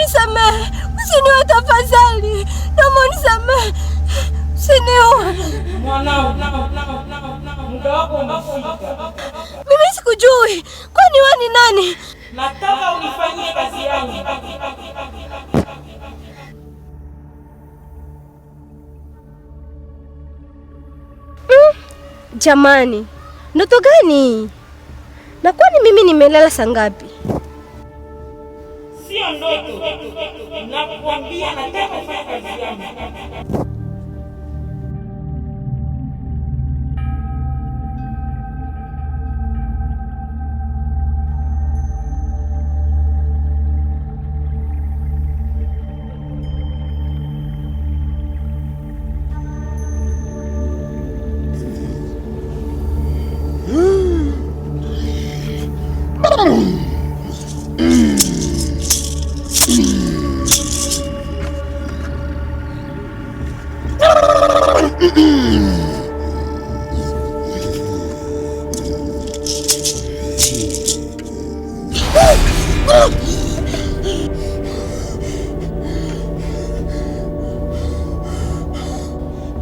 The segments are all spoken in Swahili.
unisamehe. Usiniue tafadhali. Naomba unisamehe. Usiniue. Mwanao, muda wako umefika. Mimi sikujui. Kwani wewe ni nani? Nataka unifanyie kazi yangu. Jamani, ndoto gani? Na kwani mimi nimelala saa ngapi? Sio ndoto. Nakwambia nataka kufanya kazi yangu.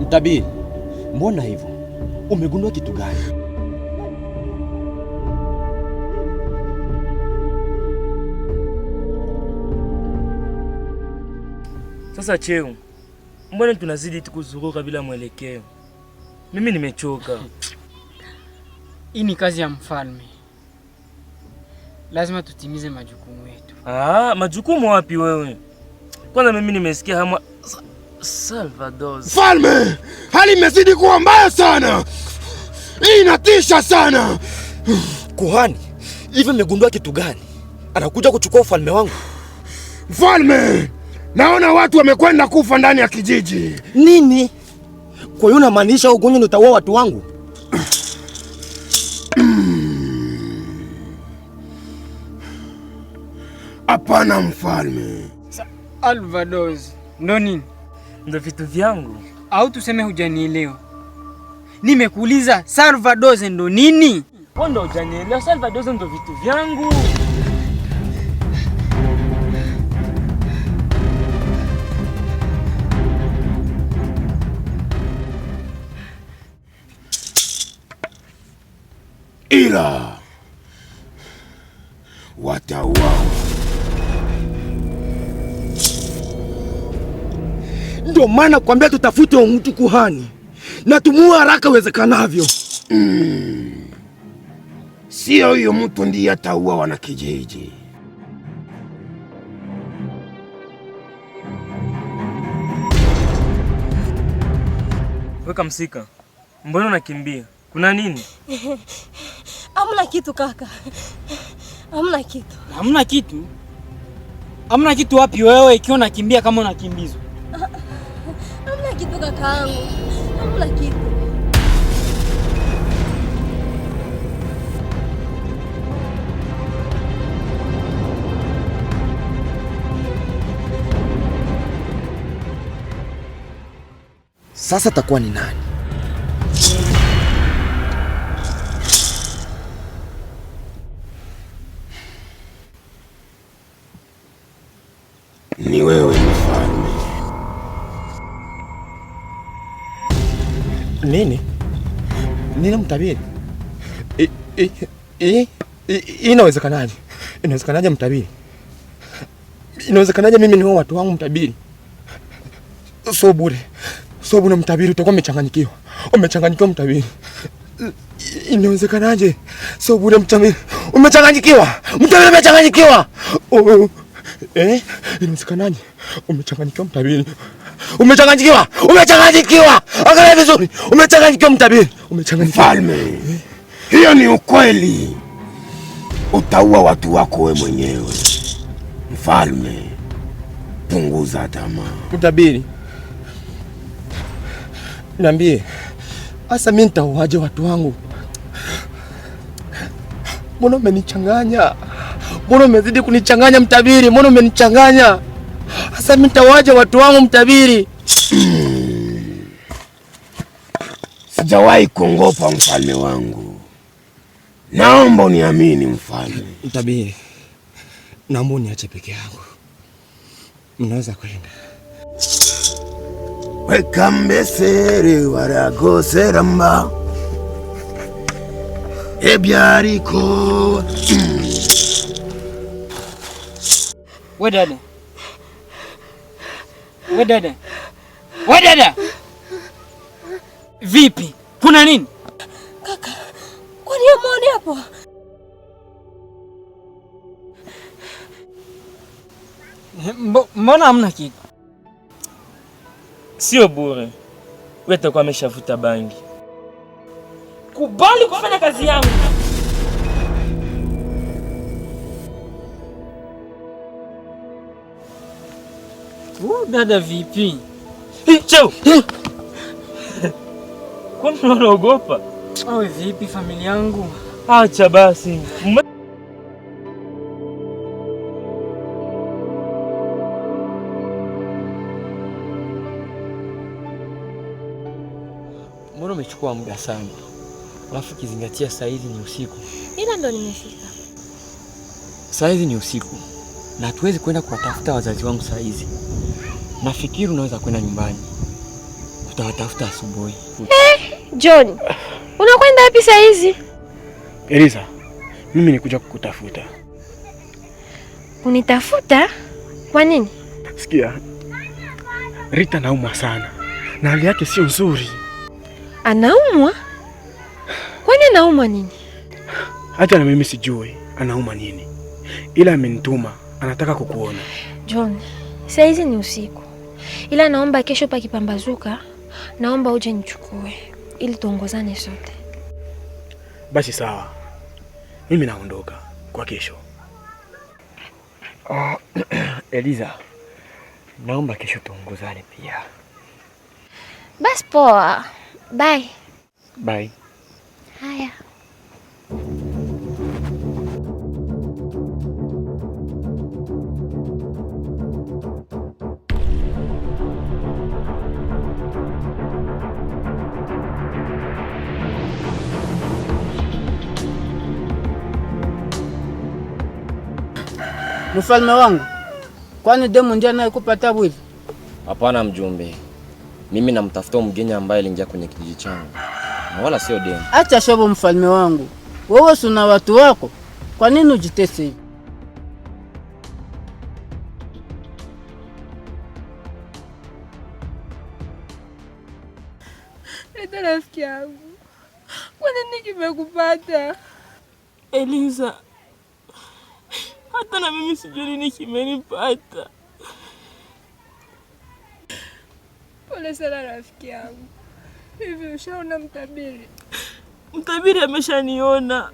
Mtabiri, mbona hivyo? Umegundua kitu gani? Sasa cheo, mbona tunazidi tukuzunguka bila mwelekeo? Mimi nimechoka. Hii ni kazi ya mfalme. Lazima tutimize majukumu yetu. Majukumu wapi wewe? Kwanza mimi nimesikia hamwa Salvador. Mfalme, hali imezidi kuwa mbaya sana. Hii inatisha sana. Kuhani, hivi mmegundua kitu gani? Anakuja kuchukua ufalme wangu. Mfalme, naona watu wamekwenda kufa ndani ya kijiji. Nini? Kwa hiyo unamaanisha ugonjwa ndio utaua watu wangu? Hapana mfalme. Salvador, ndo nini? Ndo vitu vyangu. Au tuseme hujanielewa. Nimekuuliza Salvador ndo nini? Wewe ndo hujanielewa. Salvador ndo vitu vyangu. Ila watauawa. Ndio maana kwambia tutafute mtu kuhani na tumuue haraka iwezekanavyo. Sio huyo mtu ndiye ataua wanakijiji. Weka msika. Mbona unakimbia? Kuna nini? Hamna kitu kaka. Hamna kitu. Hamna kitu? Hamna kitu wapi wewe ikiwa unakimbia kama unakimbizwa? Hamna kitu kakaangu. Hamna kitu. Sasa takuwa ni nani? Ni wewe mfalme. Nini? Nini mtabiri? Inawezekanaje? Inawezekanaje mtabiri? Inawezekanaje mimi niwe watu wangu mtabiri? So bure mtabiri, utakuwa umechanganyikiwa. Umechanganyikiwa mtabiri. Inawezekanaje? So bure mtabiri. Umechanganyikiwa. Mtabiri umechanganyikiwa. Inawezekanaje? Umechanganyikiwa mtabiri. Umechanganyikiwa. Angalia vizuri. Umechanganyikiwa mtabiri. Umechanganyikiwa. Mfalme. Hiyo ni ukweli. Utaua watu wako wewe mwenyewe. Mfalme, punguza tamaa. Mtabiri, niambie, asa mimi nitauaje watu wangu? Mbona umenichanganya? Mbona umezidi kunichanganya mtabiri? Mbona umenichanganya? Asa mimi nitauaje watu wangu mtabiri? Sijawahi kuogopa mfalme wangu. Naomba uniamini mfalme. Mtabiri, naomba uniache peke yangu. Mnaweza kwenda. Wekambesere waragoseramba ebyariko. We dada. We dada. We dada. Vipi? Kuna nini? Kaka, kwani amuone hapo? Mbona hamna kitu? Sio bure. Wewe utakuwa ameshavuta bangi. Kubali kufanya kazi yangu. Dada vipi? Cheo. Kwani unaogopa? Awe vipi familia yangu? Acha basi. Mbona umechukua muda sana? Alafu kizingatia saa hizi ni usiku. Ila ndo nimefika. Saa hizi ni usiku. Na hatuwezi kwenda kuwatafuta wazazi wangu saa hizi. Nafikiri unaweza kwenda nyumbani. Tutawatafuta asubuhi. John, unakwenda wapi saa hizi? Eliza, mimi nikuja kukutafuta. Unitafuta? Kwa nini? Sikia, Rita anaumwa sana na hali yake sio nzuri. Anaumwa? Kwani anaumwa nini? Hata na mimi sijui anaumwa nini, ila amenituma, anataka kukuona. John, saa hizi ni usiku, ila naomba kesho pakipambazuka, naomba uje nichukue ili tuongozane sote. Basi sawa, mimi naondoka kwa kesho. Eliza, naomba kesho tuongozane pia. Basi poa. Bye. Bye. Haya. Mfalme wangu, kwani demu ndiye anayekupa tabu hivi? Hapana mjumbe. Mimi namtafuta mgeni ambaye aliingia kwenye kijiji changu. Na wala sio demu. Acha shobo mfalme wangu. Wewe una watu wako. Kwa nini ujitese hivi? Ndio rafiki yangu. Kwa nini kimekupata? Eliza, hata na mimi sijui nini kimenipata. Pole sana rafiki yangu. Hivi ushaona mtabiri? Mtabiri ameshaniona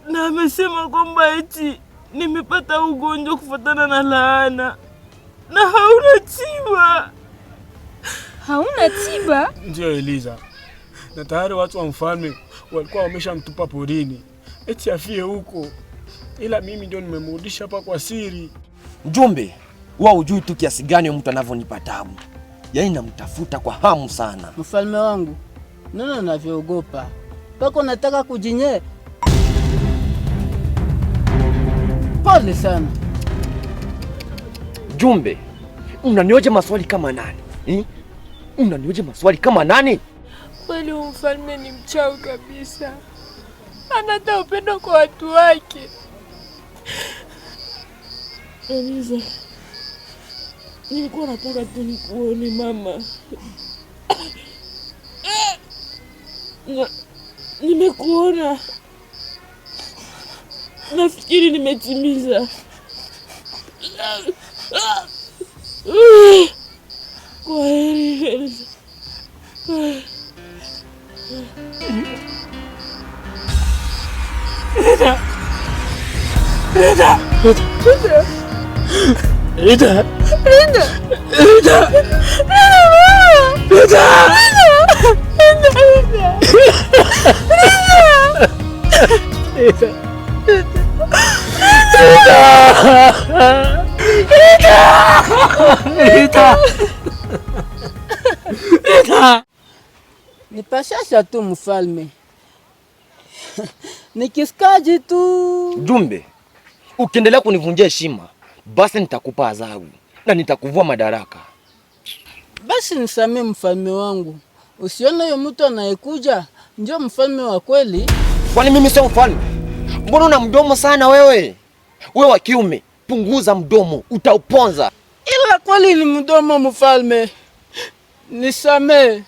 na amesema kwamba eti nimepata ugonjwa kufuatana na laana na hauna tiba. Hauna tiba? Ndio Eliza, na tayari watu wa mfalme walikuwa wameshamtupa porini eti afie huko, ila mimi ndio nimemrudisha hapa kwa siri. Mjumbe, wewe hujui tu kiasi gani mtu anavyonipa tabu. Yaani namtafuta kwa hamu sana. Mfalme wangu, nini unavyoogopa? Pako nataka kujinye. Pole sana. Mjumbe, unanioje maswali kama nani? Unanioje maswali kama nani? Kweli mfalme ni mchawi kabisa. Anata upendo kwa watu wake. Eliza, nilikuwa nataka tu nikuone mama. Nimekuona. Nafikiri nimetimiza. Kwa heri Eliza. Nipashasha tu mfalme. Nikisikaji tu. Mjumbe, ukiendelea kunivunjia heshima, basi nitakupa adhabu. na nitakuvua madaraka. Basi nisamee mfalme wangu. Usione huyo mtu anayekuja ndio mfalme wa kweli. Kwani mimi sio mfalme? Mbona una mdomo sana wewe? Wewe wa kiume, punguza mdomo, utauponza. Ila kweli ni mdomo mfalme. Nisamee.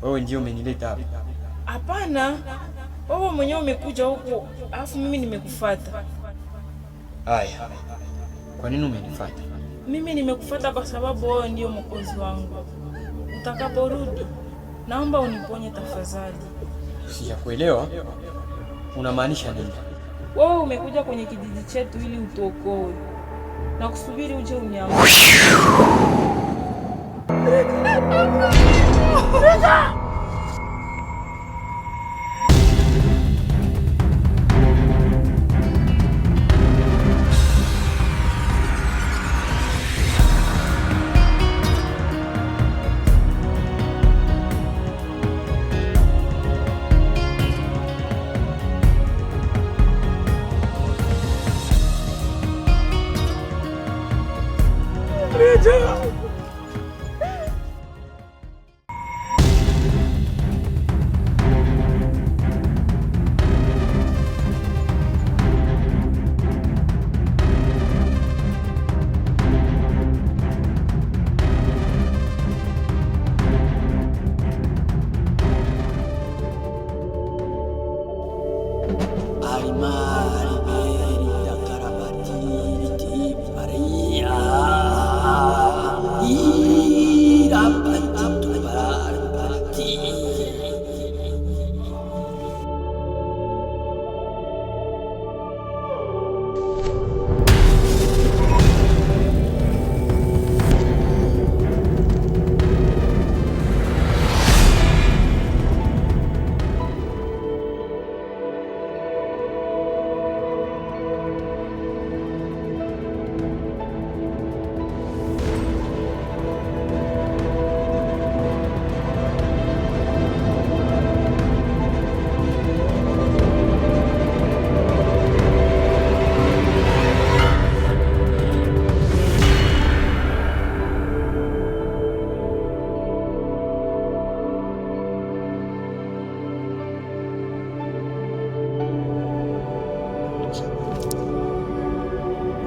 Wewe ndio umenileta hapa? Hapana, wewe mwenyewe umekuja huko, alafu mimi nimekufuata. Haya, kwa nini umenifuata? Mimi nimekufuata kwa sababu wewe ndio mwokozi wangu. Utakaporudi, naomba uniponye tafadhali. Sijakuelewa. Unamaanisha nini? Wewe umekuja kwenye kijiji chetu ili utuokoe. Na kusubiri uje uniamue.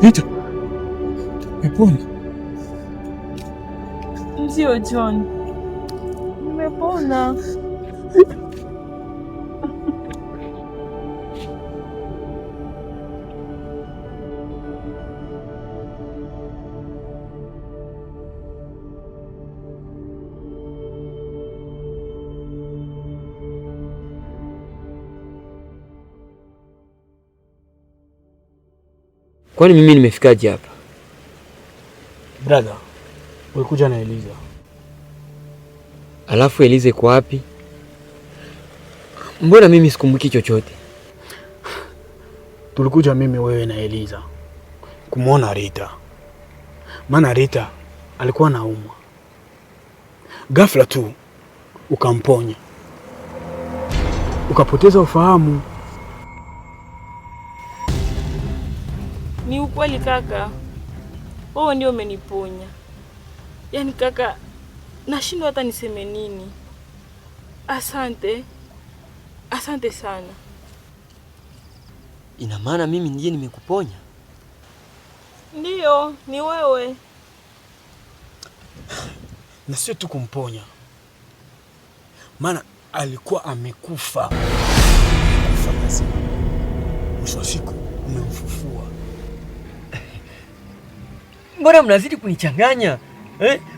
Rita, umepona? Ndio John, nimepona. Kwani mimi nimefikaje hapa? Brother, ulikuja na Eliza. Alafu Eliza iko wapi? Mbona mimi sikumbuki chochote? Tulikuja mimi, wewe na Eliza kumwona Rita. Maana Rita alikuwa anaumwa. Ghafla tu ukamponya. Ukapoteza ufahamu. Ni ukweli kaka, wewe ndio umeniponya. Yaani kaka, nashindwa hata niseme nini. Asante, asante sana. Ina maana mimi ndiye nimekuponya? Ndiyo, ni wewe. Na sio tu kumponya, maana alikuwa amekufa. kazi. Mwisho wa siku umemfufua. Mbona mnazidi kunichanganya?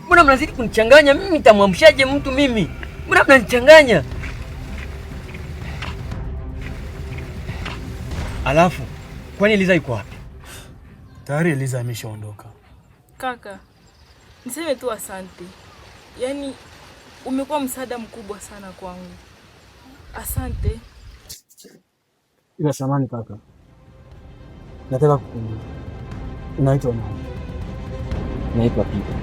Mbona mnazidi kunichanganya? Mimi nitamwamshaje mtu mimi? Mbona mnanichanganya? Alafu, kwani Eliza yuko wapi? Tayari Eliza ameshaondoka. Kaka, niseme tu asante. Yaani umekuwa msaada mkubwa sana kwangu. Asante. Ila samani kaka. Nataka kukuuliza. Unaitwa nani? Naitwa Peter.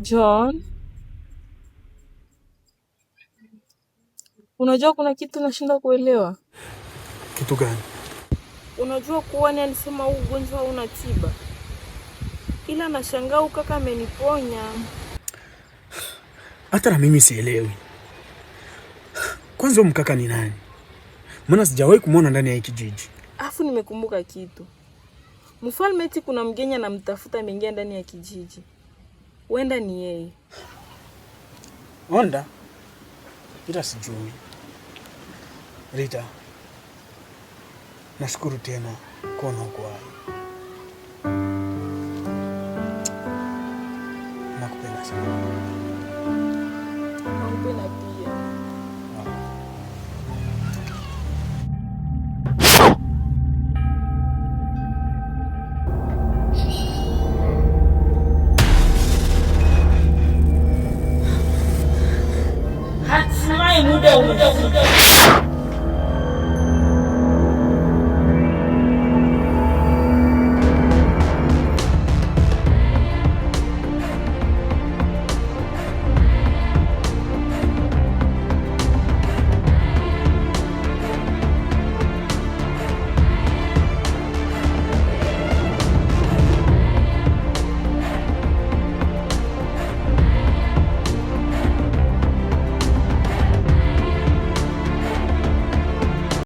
John, unajua kuna kitu nashinda kuelewa. Kitu gani? Unajua kuwa ni alisema huu ugonjwa hauna tiba. Ila nashangaa kaka ameniponya. Hata na mimi sielewi. Kwanza mkaka ni nani? Maana sijawahi kumwona ndani ya kijiji. Afu nimekumbuka kitu. Mfalme eti kuna mgeni anamtafuta ameingia ndani ya kijiji. Wenda ni yeye. Onda? Ila sijui. Rita, nashukuru tena kuona uko hai. Nakupenda sana. Nakupenda pia. Hatimaye muda umefika.